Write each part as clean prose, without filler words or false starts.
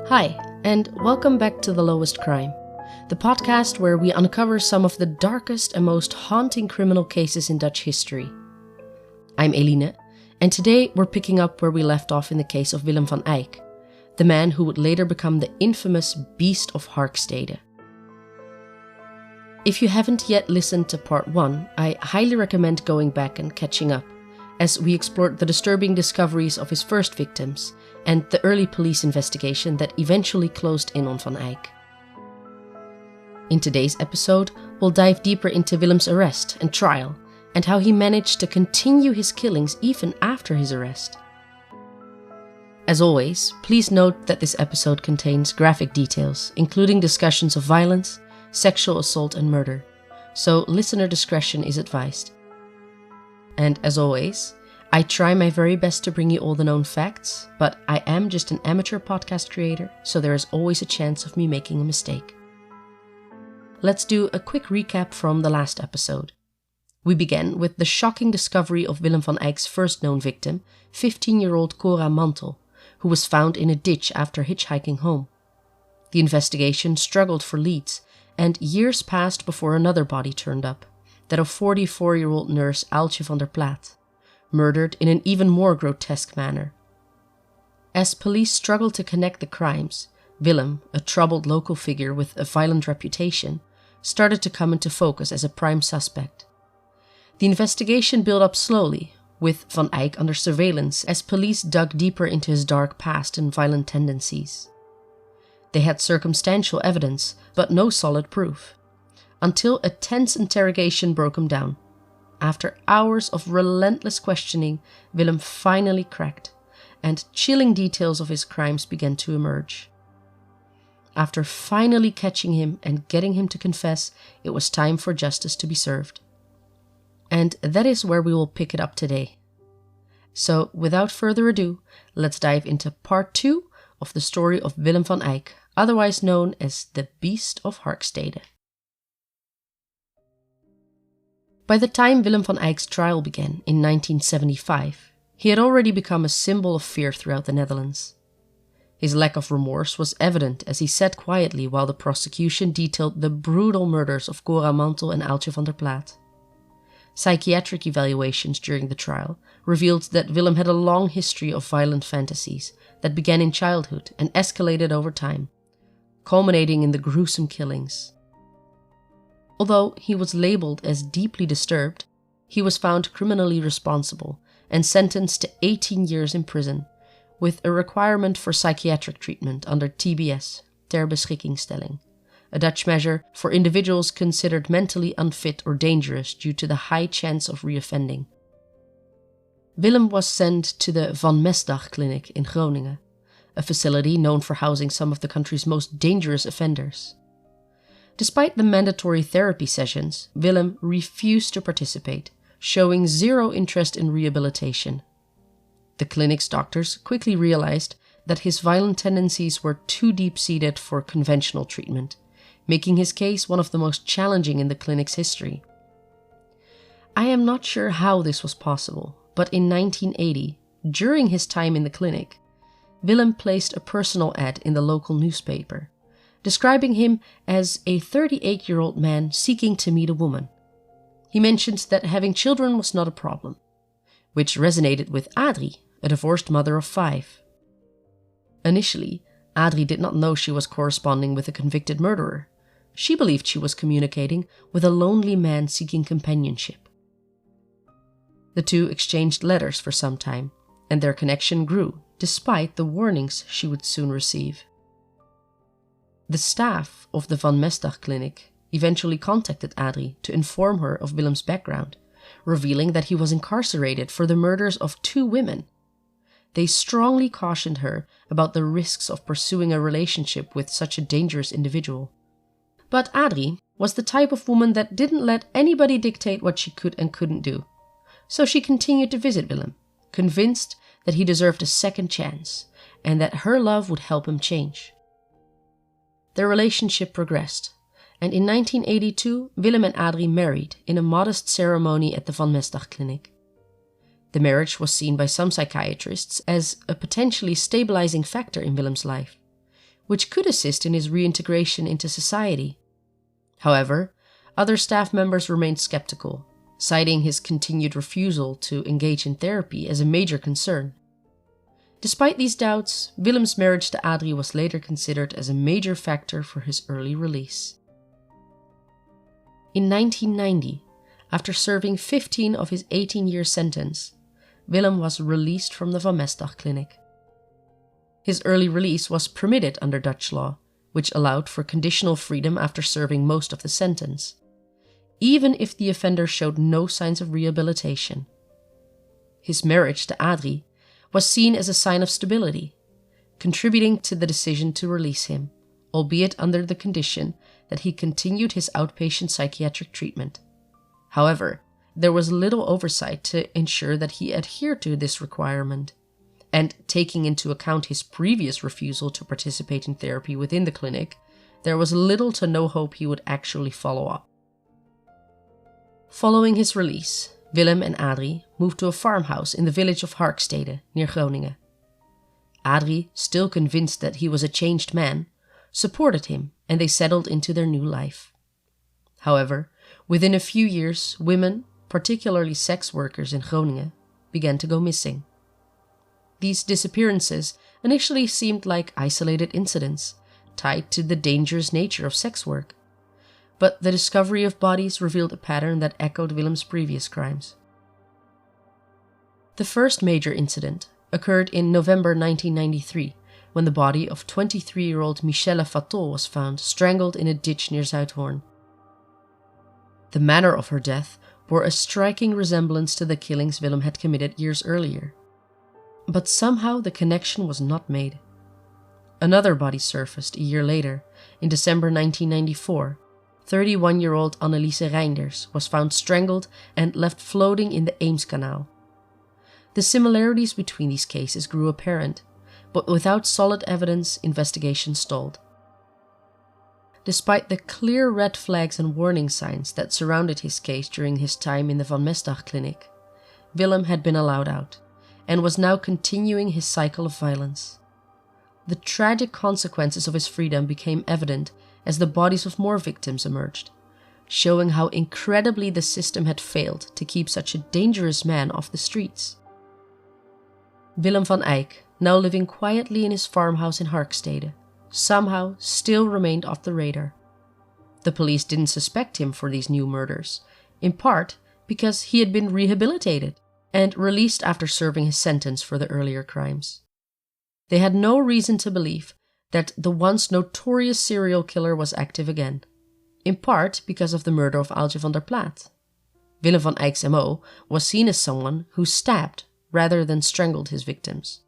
Hi, and welcome back to The Lowest Crime, the podcast where we uncover some of the darkest and most haunting criminal cases in Dutch history. I'm Eline, and today we're picking up where we left off in the case of Willem van Eijk, the man who would later become the infamous Beast of Harkstede. If you haven't yet listened to part 1, I highly recommend going back and catching up, as we explored the disturbing discoveries of his first victims and the early police investigation that eventually closed in on Van Eijk. In today's episode, we'll dive deeper into Willem's arrest and trial, and how he managed to continue his killings even after his arrest. As always, please note that this episode contains graphic details, including discussions of violence, sexual assault and murder, so listener discretion is advised. And as always, I try my very best to bring you all the known facts, but I am just an amateur podcast creator, so there is always a chance of me making a mistake. Let's do a quick recap from the last episode. We began with the shocking discovery of Willem van Eijk's first known victim, 15-year-old Cora Mantel, who was found in a ditch after hitchhiking home. The investigation struggled for leads, and years passed before another body turned up, that of 44-year-old nurse Aaltje van der Plaat, murdered in an even more grotesque manner. As police struggled to connect the crimes, Willem, a troubled local figure with a violent reputation, started to come into focus as a prime suspect. The investigation built up slowly, with Van Eijk under surveillance as police dug deeper into his dark past and violent tendencies. They had circumstantial evidence, but no solid proof, until a tense interrogation broke him down. After hours of relentless questioning, Willem finally cracked, and chilling details of his crimes began to emerge. After finally catching him and getting him to confess, it was time for justice to be served. And that is where we will pick it up today. So, without further ado, let's dive into part 2 of the story of Willem van Eijk, otherwise known as the Beast of Harkstede. By the time Willem van Eijk's trial began in 1975, he had already become a symbol of fear throughout the Netherlands. His lack of remorse was evident as he sat quietly while the prosecution detailed the brutal murders of Cora Mantel and Aaltje van der Plaat. Psychiatric evaluations during the trial revealed that Willem had a long history of violent fantasies that began in childhood and escalated over time, culminating in the gruesome killings. Although he was labeled as deeply disturbed, he was found criminally responsible and sentenced to 18 years in prison, with a requirement for psychiatric treatment under TBS, ter beschikkingstelling, a Dutch measure for individuals considered mentally unfit or dangerous due to the high chance of reoffending. Willem was sent to the Van Mesdag Clinic in Groningen, a facility known for housing some of the country's most dangerous offenders. Despite the mandatory therapy sessions, Willem refused to participate, showing zero interest in rehabilitation. The clinic's doctors quickly realized that his violent tendencies were too deep-seated for conventional treatment, making his case one of the most challenging in the clinic's history. I am not sure how this was possible, but in 1980, during his time in the clinic, Willem placed a personal ad in the local newspaper, describing him as a 38-year-old man seeking to meet a woman. He mentions that having children was not a problem, which resonated with Adrie, a divorced mother of 5. Initially, Adrie did not know she was corresponding with a convicted murderer. She believed she was communicating with a lonely man seeking companionship. The two exchanged letters for some time, and their connection grew, despite the warnings she would soon receive. The staff of the Van Mesdag Clinic eventually contacted Adrie to inform her of Willem's background, revealing that he was incarcerated for the murders of 2 women. They strongly cautioned her about the risks of pursuing a relationship with such a dangerous individual. But Adrie was the type of woman that didn't let anybody dictate what she could and couldn't do. So she continued to visit Willem, convinced that he deserved a second chance and that her love would help him change. Their relationship progressed, and in 1982 Willem and Adrie married in a modest ceremony at the Van Mesdag Clinic. The marriage was seen by some psychiatrists as a potentially stabilizing factor in Willem's life, which could assist in his reintegration into society. However, other staff members remained skeptical, citing his continued refusal to engage in therapy as a major concern. Despite these doubts, Willem's marriage to Adrie was later considered as a major factor for his early release. In 1990, after serving 15 of his 18-year sentence, Willem was released from the Van Mestdag clinic. His early release was permitted under Dutch law, which allowed for conditional freedom after serving most of the sentence, even if the offender showed no signs of rehabilitation. His marriage to Adrie was seen as a sign of stability, contributing to the decision to release him, albeit under the condition that he continued his outpatient psychiatric treatment. However, there was little oversight to ensure that he adhered to this requirement, and taking into account his previous refusal to participate in therapy within the clinic, there was little to no hope he would actually follow up. Following his release, Willem and Adrie moved to a farmhouse in the village of Harkstede, near Groningen. Adrie, still convinced that he was a changed man, supported him and they settled into their new life. However, within a few years, women, particularly sex workers in Groningen, began to go missing. These disappearances initially seemed like isolated incidents, tied to the dangerous nature of sex work. But the discovery of bodies revealed a pattern that echoed Willem's previous crimes. The first major incident occurred in November 1993, when the body of 23-year-old Michelle Fatol was found strangled in a ditch near Zuidhoorn. The manner of her death bore a striking resemblance to the killings Willem had committed years earlier. But somehow the connection was not made. Another body surfaced a year later, in December 1994. 31-year-old Anneliese Reinders was found strangled and left floating in the Eemscanal. The similarities between these cases grew apparent, but without solid evidence, investigation stalled. Despite the clear red flags and warning signs that surrounded his case during his time in the Van Mestdag clinic, Willem had been allowed out, and was now continuing his cycle of violence. The tragic consequences of his freedom became evident as the bodies of more victims emerged, showing how incredibly the system had failed to keep such a dangerous man off the streets. Willem van Eijk, now living quietly in his farmhouse in Harkstede, somehow still remained off the radar. The police didn't suspect him for these new murders, in part because he had been rehabilitated and released after serving his sentence for the earlier crimes. They had no reason to believe that the once notorious serial killer was active again, in part because of the murder of Aaltje van der Plaat. Willem van Eijk's MO was seen as someone who stabbed rather than strangled his victims.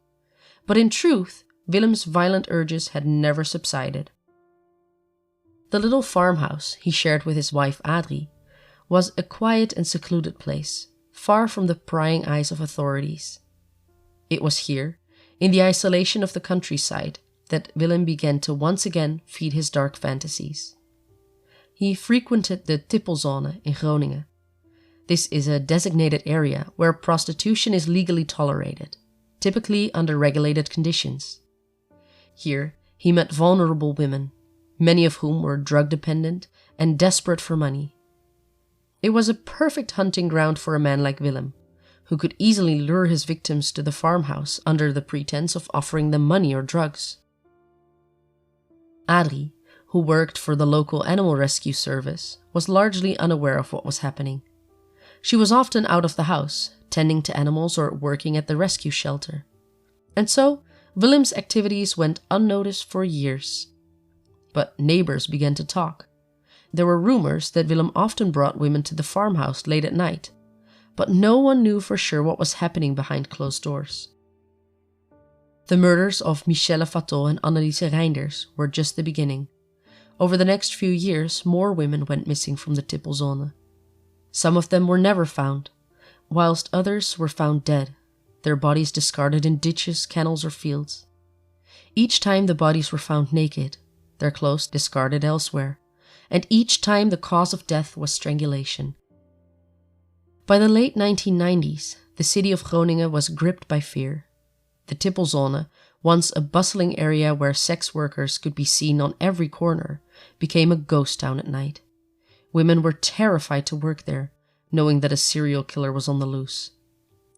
But in truth, Willem's violent urges had never subsided. The little farmhouse he shared with his wife Adrie was a quiet and secluded place, far from the prying eyes of authorities. It was here, in the isolation of the countryside, that Willem began to once again feed his dark fantasies. He frequented the Tippelzone in Groningen. This is a designated area where prostitution is legally tolerated, typically under regulated conditions. Here, he met vulnerable women, many of whom were drug dependent and desperate for money. It was a perfect hunting ground for a man like Willem, who could easily lure his victims to the farmhouse under the pretense of offering them money or drugs. Adrie, who worked for the local animal rescue service, was largely unaware of what was happening. She was often out of the house, tending to animals or working at the rescue shelter. And so, Willem's activities went unnoticed for years. But neighbors began to talk. There were rumors that Willem often brought women to the farmhouse late at night, but no one knew for sure what was happening behind closed doors. The murders of Michelle Fatol and Anneliese Reinders were just the beginning. Over the next few years, more women went missing from the Tippelzone. Some of them were never found, whilst others were found dead, their bodies discarded in ditches, canals, or fields. Each time the bodies were found naked, their clothes discarded elsewhere, and each time the cause of death was strangulation. By the late 1990s, the city of Groningen was gripped by fear. The Tippelzone once a bustling area where sex workers could be seen on every corner, became a ghost town at night. Women were terrified to work there, knowing that a serial killer was on the loose.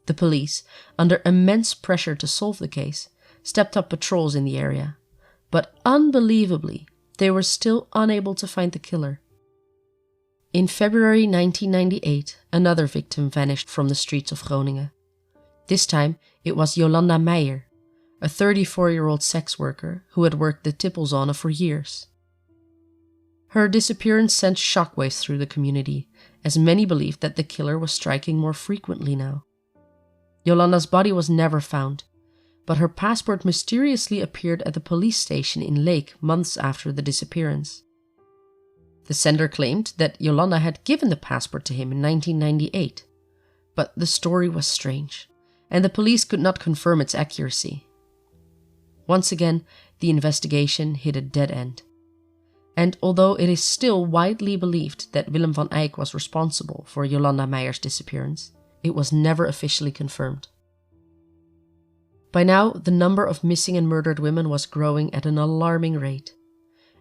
The police, under immense pressure to solve the case, stepped up patrols in the area, but unbelievably, they were still unable to find the killer. In February 1998, another victim vanished from the streets of Groningen. This time, it was Jolanda Meijer, a 34-year-old sex worker who had worked the Tippelzone for years. Her disappearance sent shockwaves through the community, as many believed that the killer was striking more frequently now. Jolanda's body was never found, but her passport mysteriously appeared at the police station in Leek months after the disappearance. The sender claimed that Jolanda had given the passport to him in 1998, but the story was strange, and the police could not confirm its accuracy. Once again, the investigation hit a dead end. And although it is still widely believed that Willem van Eijk was responsible for Jolanda Meijer's disappearance, it was never officially confirmed. By now, the number of missing and murdered women was growing at an alarming rate.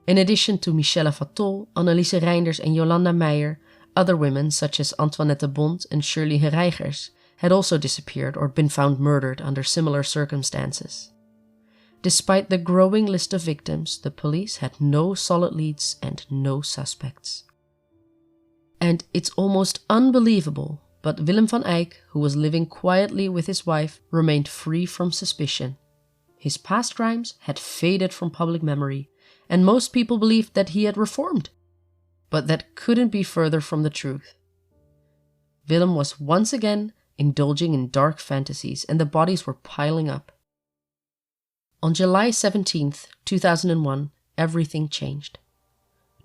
In addition to Michelle Vatol, Anneliese Reinders and Jolanda Meijer, other women such as Antoinette Bond and Shirley Gerijgers had also disappeared or been found murdered under similar circumstances. Despite the growing list of victims, the police had no solid leads and no suspects. And it's almost unbelievable, but Willem van Eijk, who was living quietly with his wife, remained free from suspicion. His past crimes had faded from public memory, and most people believed that he had reformed. But that couldn't be further from the truth. Willem was once again indulging in dark fantasies, and the bodies were piling up. On July 17th, 2001, everything changed.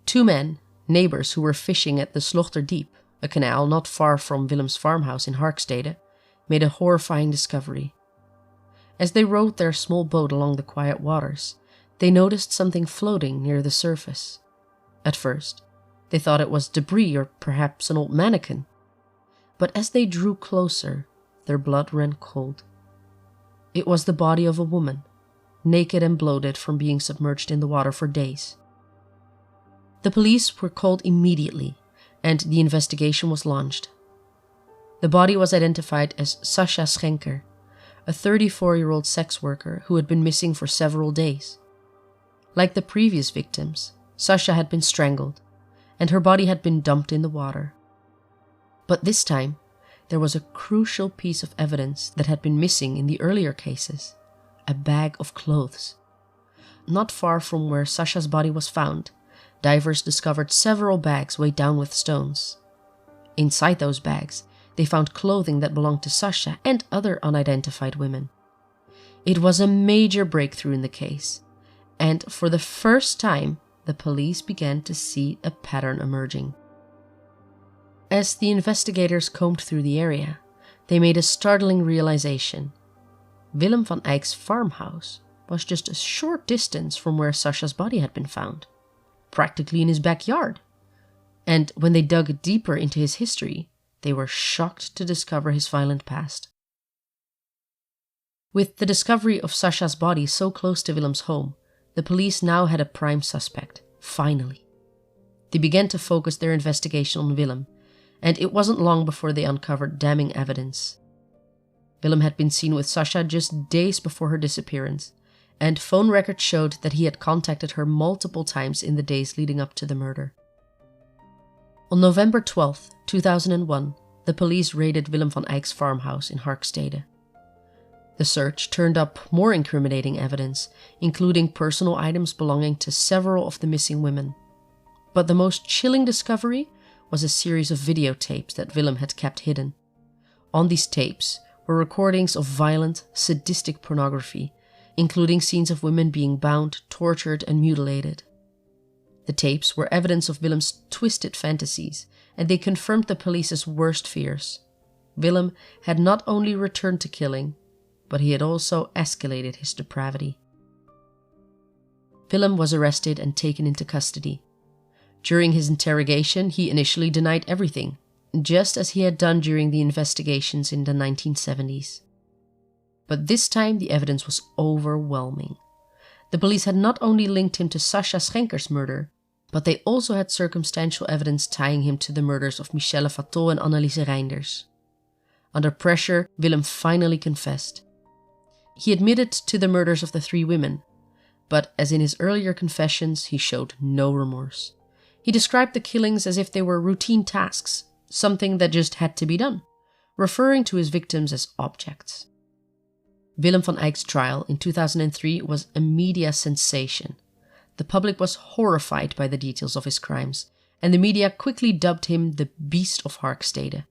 Two men, neighbors who were fishing at the Slochterdiep, a canal not far from Willem's farmhouse in Harkstede, made a horrifying discovery. As they rowed their small boat along the quiet waters, they noticed something floating near the surface. At first, they thought it was debris or perhaps an old mannequin. But as they drew closer, their blood ran cold. It was the body of a woman, naked and bloated from being submerged in the water for days. The police were called immediately, and the investigation was launched. The body was identified as Sascha Schenker, a 34-year-old sex worker who had been missing for several days. Like the previous victims, Sascha had been strangled, and her body had been dumped in the water. But this time, there was a crucial piece of evidence that had been missing in the earlier cases: a bag of clothes. Not far from where Sascha's body was found, divers discovered several bags weighed down with stones. Inside those bags, they found clothing that belonged to Sascha and other unidentified women. It was a major breakthrough in the case, and for the first time, the police began to see a pattern emerging. As the investigators combed through the area, they made a startling realization. Willem van Eijk's farmhouse was just a short distance from where Sascha's body had been found, practically in his backyard. And when they dug deeper into his history, they were shocked to discover his violent past. With the discovery of Sascha's body so close to Willem's home, the police now had a prime suspect, finally. They began to focus their investigation on Willem, and it wasn't long before they uncovered damning evidence. Willem had been seen with Sascha just days before her disappearance, and phone records showed that he had contacted her multiple times in the days leading up to the murder. On November 12, 2001, the police raided Willem van Eijk's farmhouse in Harkstede. The search turned up more incriminating evidence, including personal items belonging to several of the missing women. But the most chilling discovery was a series of videotapes that Willem had kept hidden. On these tapes were recordings of violent, sadistic pornography, including scenes of women being bound, tortured, and mutilated. The tapes were evidence of Willem's twisted fantasies, and they confirmed the police's worst fears. Willem had not only returned to killing, but he had also escalated his depravity. Willem was arrested and taken into custody. During his interrogation, he initially denied everything, just as he had done during the investigations in the 1970s. But this time the evidence was overwhelming. The police had not only linked him to Sascha Schenker's murder, but they also had circumstantial evidence tying him to the murders of Michelle Fatto and Anneliese Reinders. Under pressure, Willem finally confessed. He admitted to the murders of the 3 women, but as in his earlier confessions, he showed no remorse. He described the killings as if they were routine tasks, something that just had to be done, referring to his victims as objects. Willem van Eyk's trial in 2003 was a media sensation. The public was horrified by the details of his crimes, and the media quickly dubbed him the Beast of Harkstede.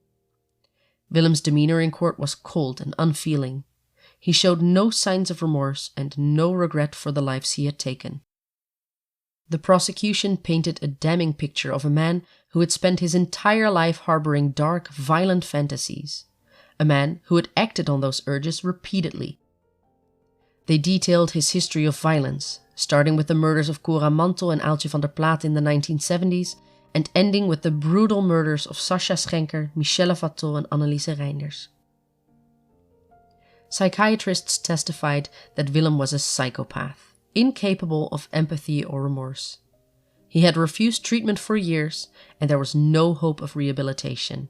Willem's demeanor in court was cold and unfeeling. He showed no signs of remorse and no regret for the lives he had taken. The prosecution painted a damning picture of a man who had spent his entire life harboring dark, violent fantasies, a man who had acted on those urges repeatedly. They detailed his history of violence, starting with the murders of Cora Mantel and Aaltje van der Plaat in the 1970s, and ending with the brutal murders of Sascha Schenker, Michelle Fatto and Anneliese Reinders. Psychiatrists testified that Willem was a psychopath, incapable of empathy or remorse. He had refused treatment for years, and there was no hope of rehabilitation.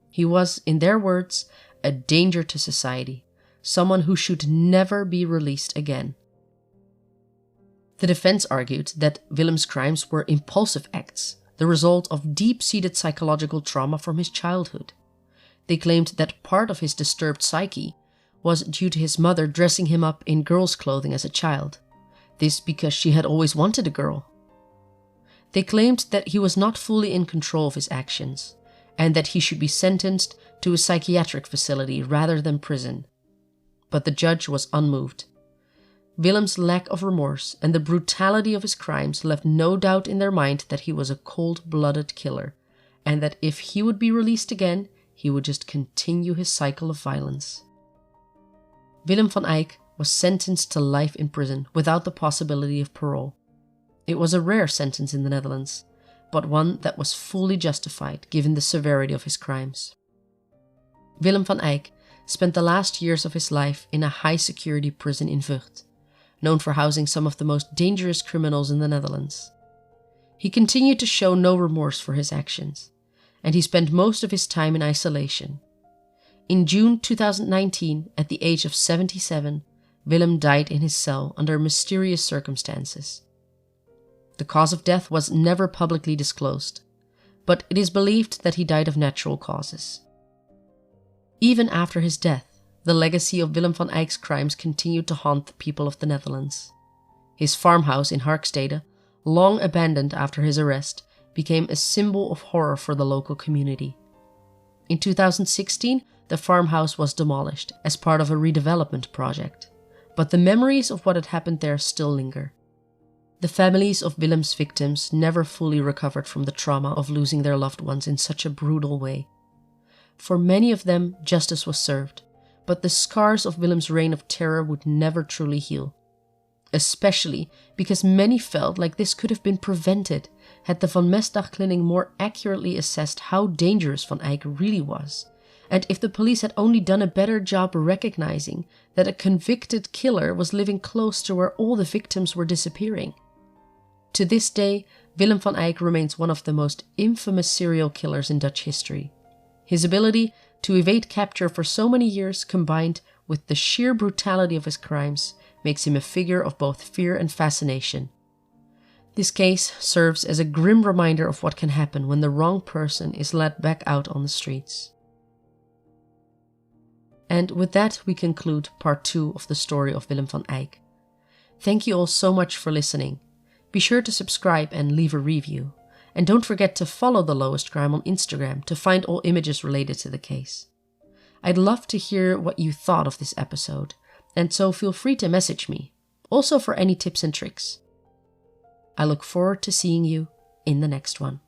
He was, in their words, a danger to society, someone who should never be released again. The defense argued that Willem's crimes were impulsive acts, the result of deep-seated psychological trauma from his childhood. They claimed that part of his disturbed psyche was due to his mother dressing him up in girls' clothing as a child. This because she had always wanted a girl. They claimed that he was not fully in control of his actions, and that he should be sentenced to a psychiatric facility rather than prison. But the judge was unmoved. Willem's lack of remorse and the brutality of his crimes left no doubt in their mind that he was a cold-blooded killer, and that if he would be released again, he would just continue his cycle of violence. Willem van Eijk was sentenced to life in prison without the possibility of parole. It was a rare sentence in the Netherlands, but one that was fully justified given the severity of his crimes. Willem van Eijk spent the last years of his life in a high-security prison in Vught, known for housing some of the most dangerous criminals in the Netherlands. He continued to show no remorse for his actions, and he spent most of his time in isolation. In June 2019, at the age of 77, Willem died in his cell under mysterious circumstances. The cause of death was never publicly disclosed, but it is believed that he died of natural causes. Even after his death, the legacy of Willem van Eyk's crimes continued to haunt the people of the Netherlands. His farmhouse in Harkstede, long abandoned after his arrest, became a symbol of horror for the local community. In 2016, the farmhouse was demolished as part of a redevelopment project, but the memories of what had happened there still linger. The families of Willem's victims never fully recovered from the trauma of losing their loved ones in such a brutal way. For many of them, justice was served, but the scars of Willem's reign of terror would never truly heal. Especially because many felt like this could have been prevented had the Van Mesdag-Clinic more accurately assessed how dangerous Van Eijk really was, and if the police had only done a better job recognizing that a convicted killer was living close to where all the victims were disappearing. To this day, Willem van Eijk remains one of the most infamous serial killers in Dutch history. His ability to evade capture for so many years, combined with the sheer brutality of his crimes, makes him a figure of both fear and fascination. This case serves as a grim reminder of what can happen when the wrong person is let back out on the streets. And with that, we conclude part 2 of the story of Willem van Eijk. Thank you all so much for listening. Be sure to subscribe and leave a review. And don't forget to follow The Lowest Crime on Instagram to find all images related to the case. I'd love to hear what you thought of this episode, and so feel free to message me, also for any tips and tricks. I look forward to seeing you in the next one.